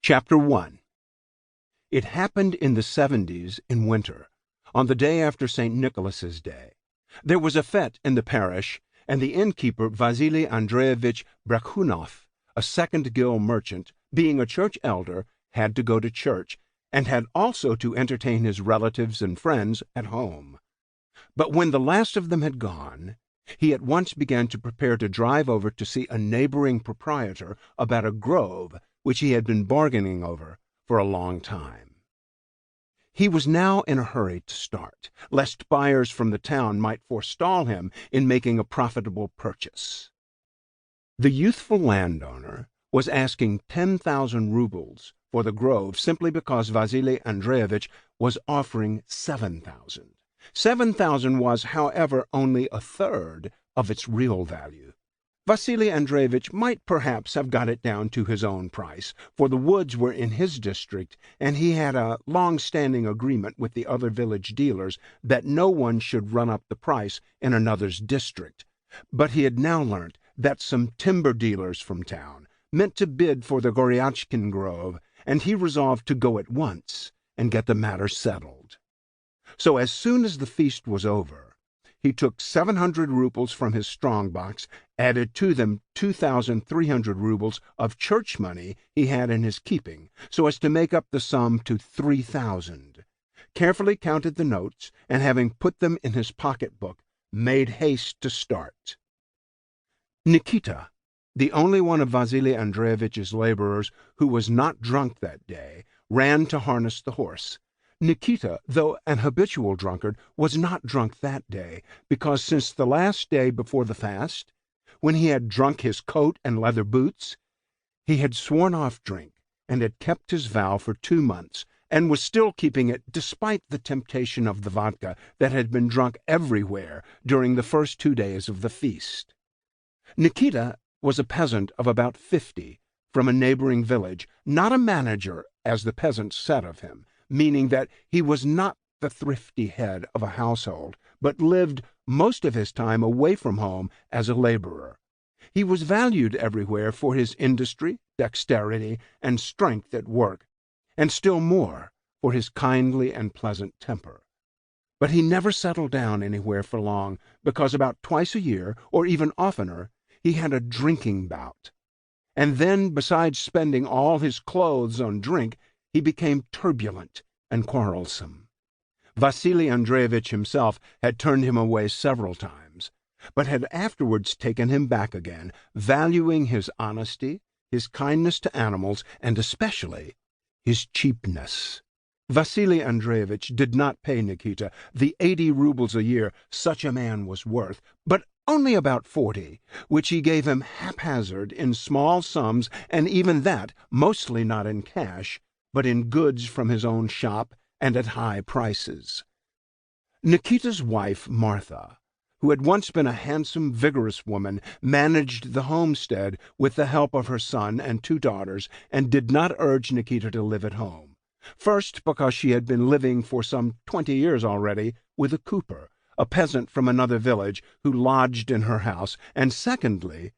Chapter 1. It happened in the 70s in winter, on the day after St. Nicholas's Day. There was a fete in the parish, and the innkeeper Vasily Andreevich Brekhunoff, a second-gill merchant, being a church elder, had to go to church, and had also to entertain his relatives and friends at home. But when the last of them had gone, he at once began to prepare to drive over to see a neighboring proprietor about a grove which he had been bargaining over for a long time. He was now in a hurry to start, lest buyers from the town might forestall him in making a profitable purchase. The youthful landowner was asking 10,000 rubles for the grove simply because Vasily Andreevich was offering 7,000. 7,000 was, however, only a third of its real value. Vasily Andreevich might perhaps have got it down to his own price, for the woods were in his district, and he had a long-standing agreement with the other village dealers that no one should run up the price in another's district. But he had now learnt that some timber dealers from town meant to bid for the Goryachkin grove, and he resolved to go at once and get the matter settled. So as soon as the feast was over, he took 700 rubles from his strong-box, added to them 2,300 rubles of church money he had in his keeping, so as to make up the sum to 3,000, carefully counted the notes, and having put them in his pocket-book, made haste to start. Nikita, the only one of Vasily Andreevich's laborers who was not drunk that day, ran to harness the horse. Nikita, though an habitual drunkard, was not drunk that day, because since the last day before the fast, when he had drunk his coat and leather boots, he had sworn off drink and had kept his vow for 2 months, and was still keeping it despite the temptation of the vodka that had been drunk everywhere during the first 2 days of the feast. Nikita was a peasant of about 50, from a neighboring village, not a manager, as the peasants said of him, meaning that he was not the thrifty head of a household, but lived most of his time away from home as a laborer. He was valued everywhere for his industry, dexterity, and strength at work, and still more for his kindly and pleasant temper. But he never settled down anywhere for long, because about twice a year, or even oftener, he had a drinking bout. And then, besides spending all his clothes on drink, he became turbulent and quarrelsome. Vasily Andreevich himself had turned him away several times, but had afterwards taken him back again, valuing his honesty, his kindness to animals, and especially his cheapness. Vasily Andreevich did not pay Nikita the 80 rubles a year such a man was worth, but only about 40, which he gave him haphazard in small sums, and even that mostly not in cash, but in goods from his own shop and at high prices. Nikita's wife, Martha, who had once been a handsome, vigorous woman, managed the homestead with the help of her son and 2 daughters, and did not urge Nikita to live at home. First, because she had been living for some 20 years already with a cooper, a peasant from another village, who lodged in her house, and secondly,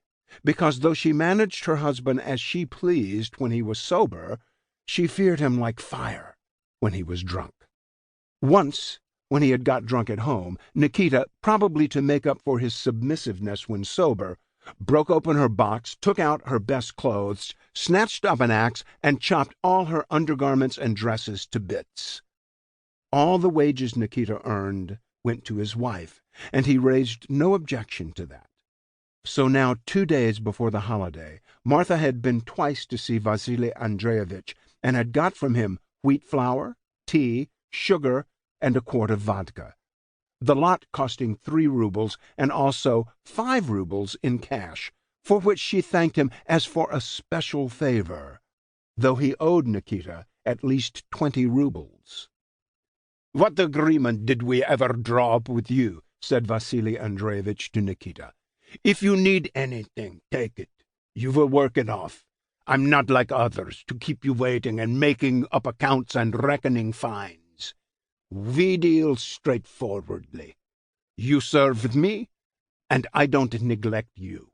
because though she managed her husband as she pleased when he was sober, she feared him like fire when he was drunk. Once, when he had got drunk at home, Nikita, probably to make up for his submissiveness when sober, broke open her box, took out her best clothes, snatched up an axe, and chopped all her undergarments and dresses to bits. All the wages Nikita earned went to his wife, and he raised no objection to that. So now, 2 days before the holiday, Martha had been twice to see Vasily Andreevich, and had got from him wheat flour, tea, sugar, and a quart of vodka, the lot costing 3 rubles, and also 5 rubles in cash, for which she thanked him as for a special favor, though he owed Nikita at least 20 rubles. "What agreement did we ever draw up with you?" said Vasily Andreevich to Nikita. "If you need anything, take it. You will work it off. I'm not like others, to keep you waiting and making up accounts and reckoning fines. We deal straightforwardly. You served me, and I don't neglect you."